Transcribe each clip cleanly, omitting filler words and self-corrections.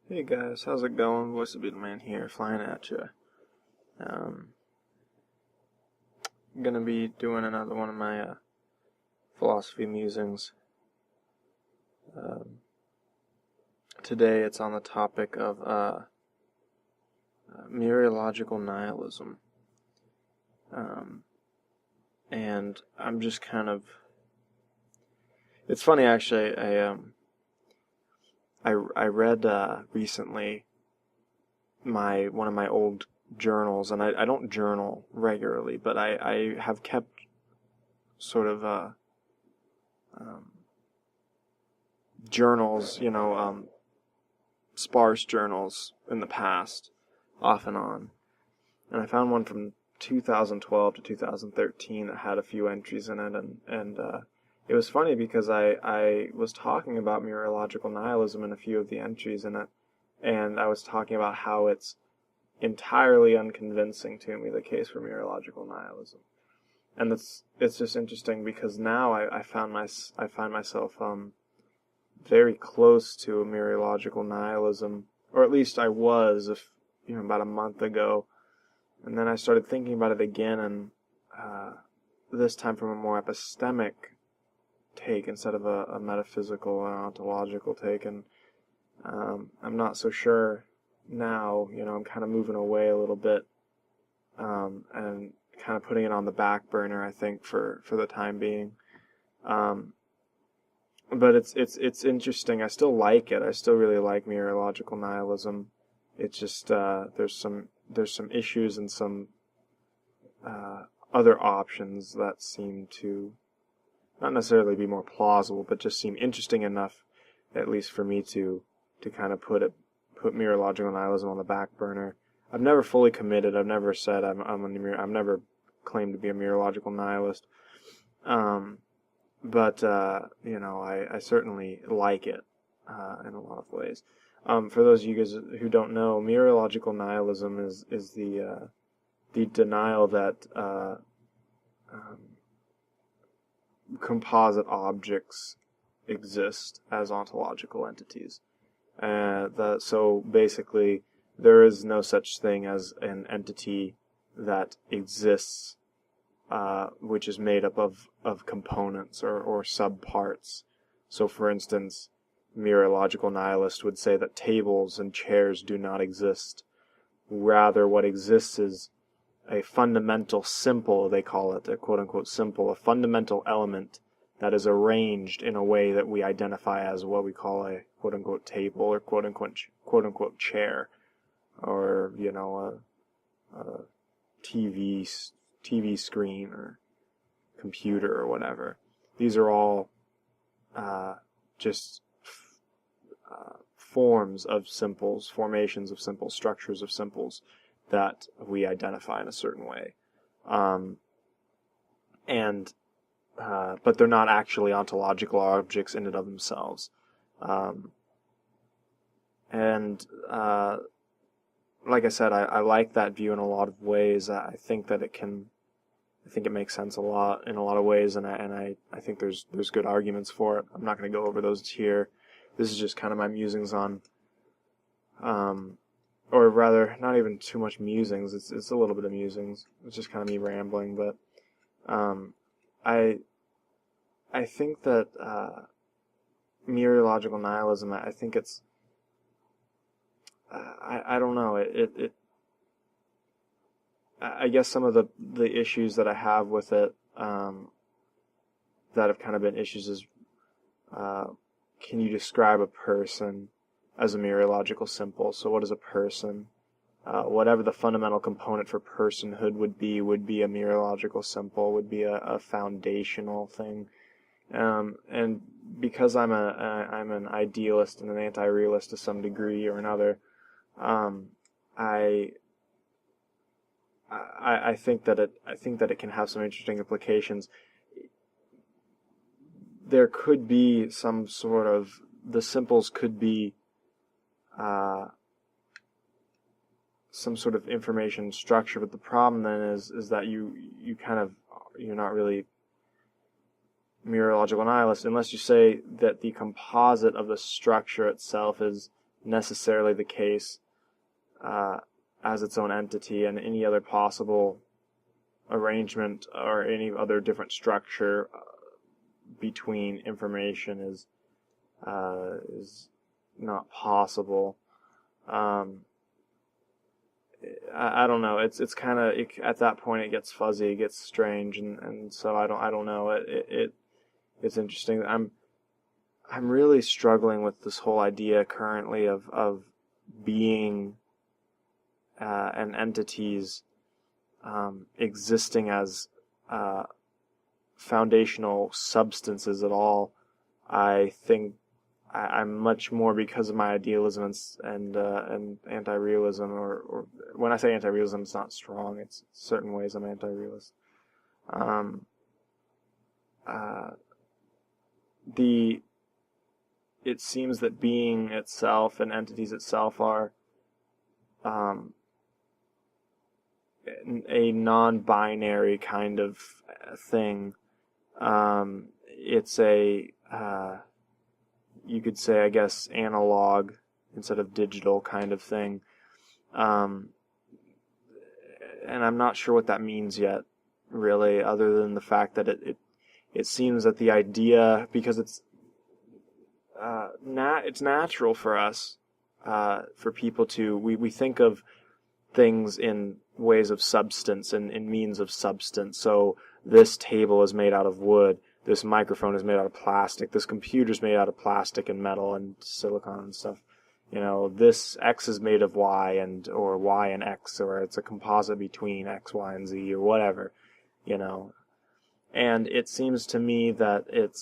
Hey guys, how's it going? Voice of Beetle Man here, flying at you. Gonna be doing another one of my philosophy musings. Um, Today it's on the topic of Mereological Nihilism. And I'm just kind of... It's funny actually, I read recently one of my old journals, and I don't journal regularly, but I have kept sort of journals, sparse journals in the past, off and on. And I found one from 2012 to 2013 that had a few entries in it, and it was funny because I was talking about mereological nihilism in a few of the entries in it, and I was talking about how it's entirely unconvincing to me, the case for mereological nihilism. And it's just interesting because now I find myself very close to a mereological nihilism, or at least I was, about a month ago. And then I started thinking about it again, and this time from a more epistemic take instead of a metaphysical or ontological take. And I'm not so sure now. I'm kind of moving away a little bit, and kind of putting it on the back burner, I think, for the time being. But it's interesting. I still like it. I still really like mereological nihilism. It's just there's some issues and some other options that seem to not necessarily be more plausible, but just seem interesting enough, at least for me to kind of put mereological nihilism on the back burner. I've never fully committed. I've never said I've never claimed to be a mereological nihilist. But I certainly like it in a lot of ways. For those of you guys who don't know, mereological nihilism is the denial that composite objects exist as ontological entities. So basically, there is no such thing as an entity that exists which is made up of components or subparts. So, for instance, mereological nihilists would say that tables and chairs do not exist. Rather, what exists is a fundamental simple, they call it, a quote-unquote simple, a fundamental element that is arranged in a way that we identify as what we call a quote-unquote table or quote-unquote chair, or, a TV screen or computer or whatever. These are all just forms of simples, formations of simples, structures of simples that we identify in a certain way. But they're not actually ontological objects in and of themselves. Like I said, I like that view in a lot of ways. I think that it makes sense a lot in a lot of ways, and I think there's good arguments for it. I'm not going to go over those here. This is just kind of my musings on, or rather, not even too much musings. It's a little bit of musings. It's just kind of me rambling, but I think that mereological nihilism, I think it's I don't know. I guess some of the issues that I have with it that have kind of been issues is can you describe a person as a mereological simple? So what is a person? Whatever the fundamental component for personhood would be a mereological simple, would be a foundational thing. And because I'm an idealist and an anti-realist to some degree or another, I think that it can have some interesting implications. There could be some sort of, the simples could be some sort of information structure, but the problem then is that you're not really mereological nihilist unless you say that the composite of the structure itself is necessarily the case as its own entity, and any other possible arrangement or any other different structure between information is not possible. I don't know. It's kind of at that point it gets fuzzy, it gets strange, and so I don't know. It's interesting. I'm really struggling with this whole idea currently of being and entities existing as foundational substances at all. I think I'm much more, because of my idealism and anti-realism, or when I say anti-realism, it's not strong. It's certain ways I'm anti-realist. It seems that being itself and entities itself are a non-binary kind of thing. It's a you could say, I guess, analog instead of digital kind of thing. And I'm not sure what that means yet, really, other than the fact that it seems that the idea, because it's natural for us, for people to, we think of things in ways of substance and in means of substance. So this table is made out of wood. This microphone is made out of plastic. This computer is made out of plastic and metal and silicon and stuff. This X is made of Y or Y and X, or it's a composite between X, Y, and Z, or whatever. And it seems to me that it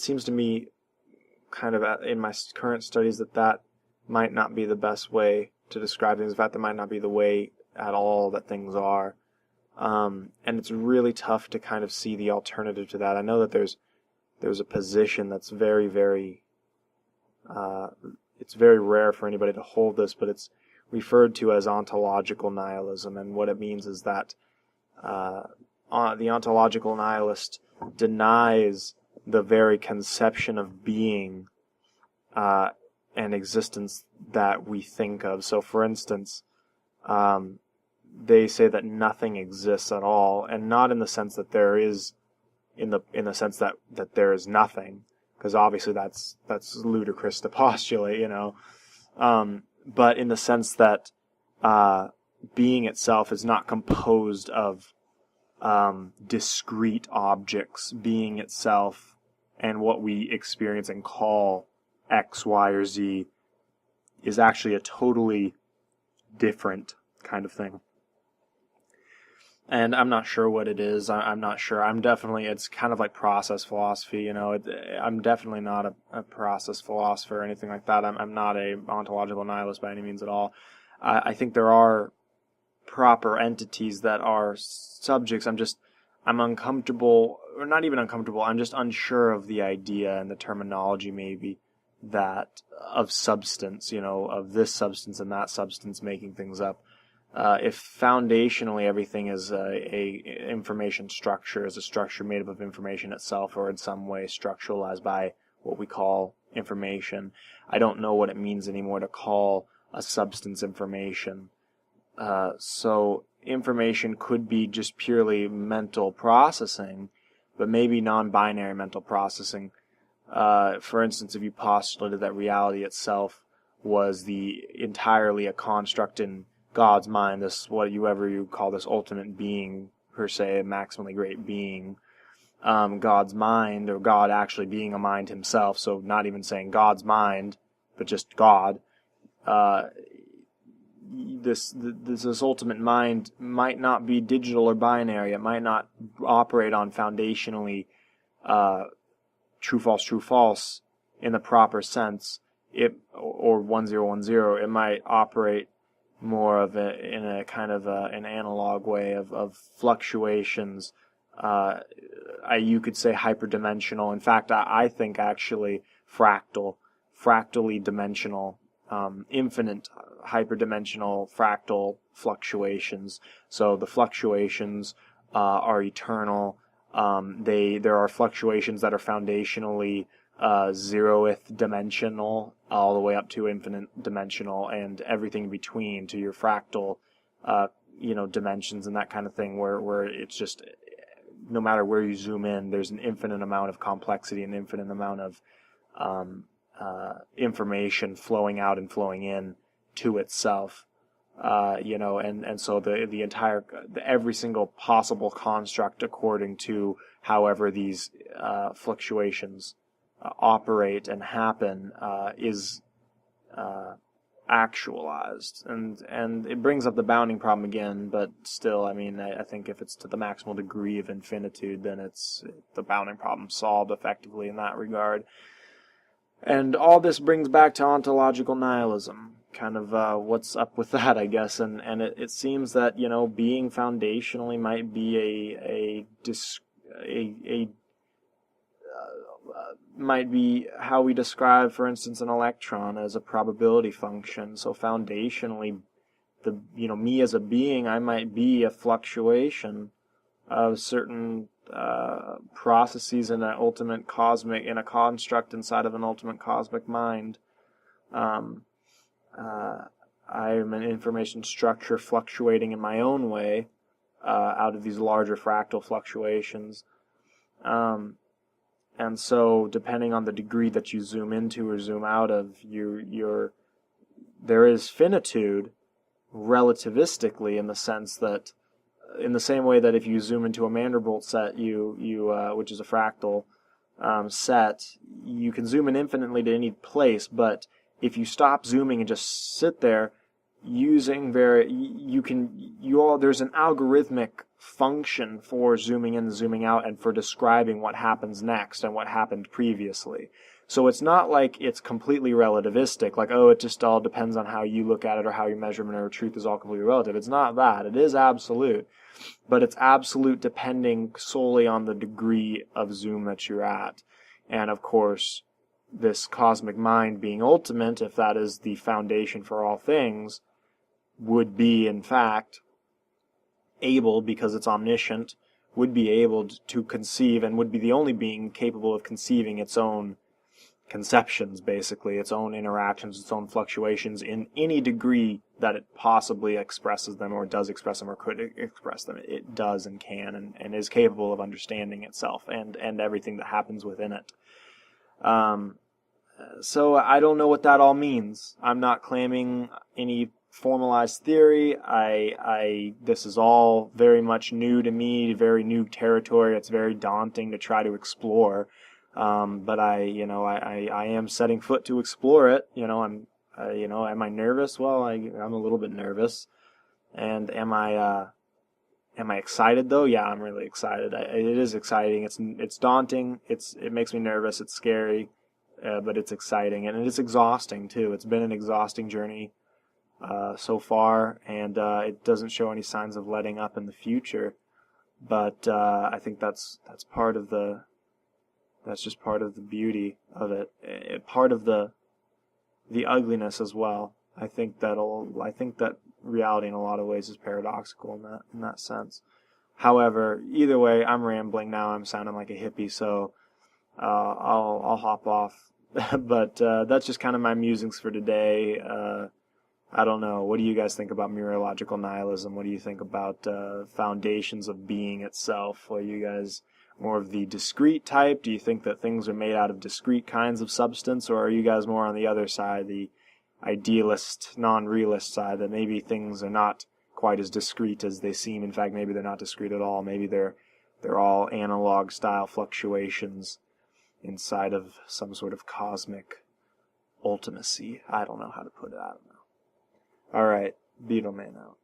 seems to me, kind of in my current studies, that might not be the best way to describe things. In fact, that might not be the way at all that things are. And it's really tough to kind of see the alternative to that. I know that there's a position that's very, very, it's very rare for anybody to hold this, but it's referred to as ontological nihilism. And what it means is that the ontological nihilist denies the very conception of being and existence that we think of. So, for instance, they say that nothing exists at all, and not in the sense that there is, in the sense that there is nothing, because obviously that's ludicrous to postulate, but in the sense that being itself is not composed of discrete objects. Being itself and what we experience and call X, Y, or Z is actually a totally different kind of thing. And I'm not sure what it is. I'm not sure. It's kind of like process philosophy, I'm definitely not a process philosopher or anything like that. I'm not a ontological nihilist by any means at all. I think there are proper entities that are subjects. I'm uncomfortable, or not even uncomfortable, I'm just unsure of the idea and the terminology, maybe, that of substance, of this substance and that substance, making things up. If foundationally everything is a information structure, is a structure made up of information itself, or in some way structuralized by what we call information, I don't know what it means anymore to call a substance information. So information could be just purely mental processing, but maybe non-binary mental processing. For instance, if you postulated that reality itself was entirely a construct in God's mind, this whatever you call this ultimate being, per se, a maximally great being, God's mind, or God actually being a mind himself, so not even saying God's mind, but just God, this ultimate mind might not be digital or binary. It might not operate on foundationally true, false in the proper sense, or 1010. It might operate more of in a kind of an analog way of fluctuations. You could say hyperdimensional. In fact, I think actually fractally dimensional, infinite hyperdimensional fractal fluctuations. So the fluctuations are eternal. There are fluctuations that are foundationally zeroth dimensional all the way up to infinite dimensional, and everything in between to your fractal dimensions and that kind of thing, where it's just, no matter where you zoom in, there's an infinite amount of complexity, an infinite amount of information flowing out and flowing in to itself. And so the entire, every single possible construct according to however these fluctuations operate and happen is actualized, and it brings up the bounding problem again. But still, I mean, I think if it's to the maximal degree of infinitude, then it's the bounding problem solved effectively in that regard. And all this brings back to ontological nihilism, kind of what's up with that, I guess. And it seems that, being foundationally might be might be how we describe, for instance, an electron as a probability function. So foundationally, me as a being, I might be a fluctuation of certain processes in a construct inside of an ultimate cosmic mind. I am an information structure fluctuating in my own way out of these larger fractal fluctuations. And so, depending on the degree that you zoom into or zoom out of, there is finitude relativistically, in the sense that, in the same way that if you zoom into a Mandelbrot set, which is a fractal set, you can zoom in infinitely to any place. But if you stop zooming and just sit there, there's an algorithmic function for zooming in and zooming out, and for describing what happens next and what happened previously. So it's not like it's completely relativistic, like, it just all depends on how you look at it, or how your measurement or truth is all completely relative. It's not that. It is absolute. But it's absolute depending solely on the degree of zoom that you're at. And of course, this cosmic mind being ultimate, if that is the foundation for all things, would be, in fact, able, because it's omniscient, would be able to conceive, and would be the only being capable of conceiving its own conceptions, basically, its own interactions, its own fluctuations, in any degree that it possibly expresses them, or does express them, or could express them. It does and can, and is capable of understanding itself and everything that happens within it. So I don't know what that all means. I'm not claiming any formalized theory. This is all very much new to me, very new territory. It's very daunting to try to explore. But I am setting foot to explore it. Am I nervous? Well, I'm a little bit nervous. And am I excited though? Yeah, I'm really excited. It is exciting. It's daunting. It makes me nervous. It's scary, but it's exciting, and it is exhausting too. It's been an exhausting journey so far, and it doesn't show any signs of letting up in the future. But I think that's part of the. That's just part of the beauty of it. Part of the ugliness as well. I think that reality in a lot of ways is paradoxical in that sense. However, either way, I'm rambling now. I'm sounding like a hippie, so I'll hop off. But that's just kind of my musings for today. I don't know. What do you guys think about Mereological Nihilism? What do you think about foundations of being itself? Are you guys more of the discrete type? Do you think that things are made out of discrete kinds of substance? Or are you guys more on the other side, the idealist, non-realist side, that maybe things are not quite as discrete as they seem? In fact, maybe they're not discrete at all. Maybe they're all analog-style fluctuations inside of some sort of cosmic ultimacy. I don't know how to put it. I don't know. All right, Beetle Man out.